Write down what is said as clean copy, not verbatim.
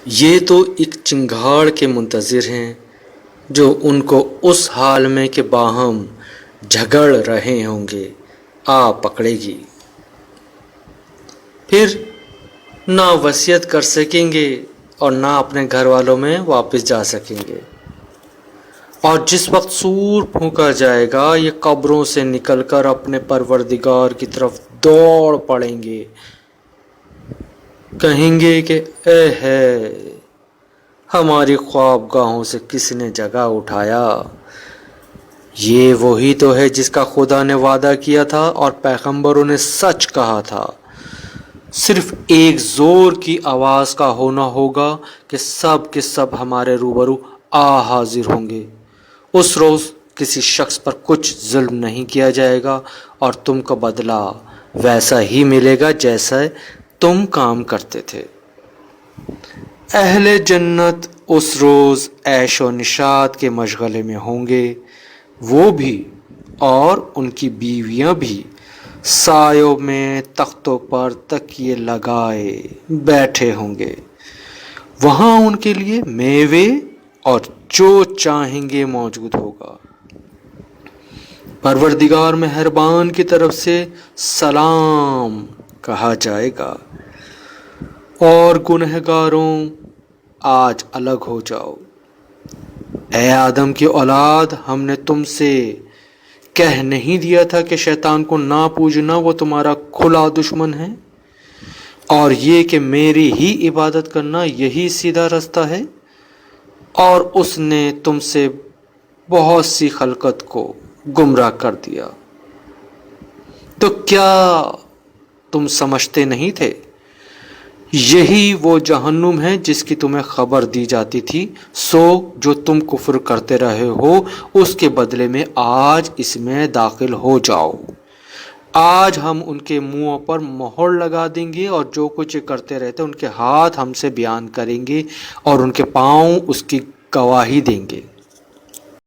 یہ تو ایک چنگھاڑ کے منتظر ہیں جو ان کو اس حال میں کہ باہم جھگڑ رہے ہوں گے آ پکڑے گی، پھر نہ وصیت کر سکیں گے اور نہ اپنے گھر والوں میں واپس جا سکیں گے۔ اور جس وقت سور پھونکا جائے گا یہ قبروں سے نکل کر اپنے پروردگار کی طرف دوڑ پڑیں گے، کہیں گے کہ اے ہے ہماری خوابگاہوں سے کس نے جگہ اٹھایا۔ یہ وہی تو ہے جس کا خدا نے وعدہ کیا تھا اور پیغمبروں نے سچ کہا تھا۔ صرف ایک زور کی آواز کا ہونا ہوگا کہ سب کے سب ہمارے روبرو حاضر ہوں گے۔ اس روز کسی شخص پر کچھ ظلم نہیں کیا جائے گا اور تم کو بدلہ ویسا ہی ملے گا جیسا تم کام کرتے تھے۔ اہل جنت اس روز عیش و نشاط کے مشغلے میں ہوں گے، وہ بھی اور ان کی بیویاں بھی سایوں میں تختوں پر تکیے لگائے بیٹھے ہوں گے۔ وہاں ان کے لیے میوے اور جو چاہیں گے موجود ہوگا۔ پروردگار مہربان کی طرف سے سلام کہا جائے گا، اور گنہگاروں آج الگ ہو جاؤ۔ اے آدم کی اولاد، ہم نے تم سے کہہ نہیں دیا تھا کہ شیطان کو نہ پوجنا، وہ تمہارا کھلا دشمن ہے، اور یہ کہ میری ہی عبادت کرنا یہی سیدھا رستہ ہے؟ اور اس نے تم سے بہت سی خلقت کو گمراہ کر دیا۔ تو کیا تم سمجھتے نہیں تھے؟ یہی وہ جہنم ہے جس کی تمہیں خبر دی جاتی تھی، سو جو تم کفر کرتے رہے ہو اس کے بدلے میں آج اس میں داخل ہو جاؤ۔ آج ہم ان کے منہوں پر مہر لگا دیں گے اور جو کچھ کرتے رہتے ان کے ہاتھ ہم سے بیان کریں گے اور ان کے پاؤں اس کی گواہی دیں گے۔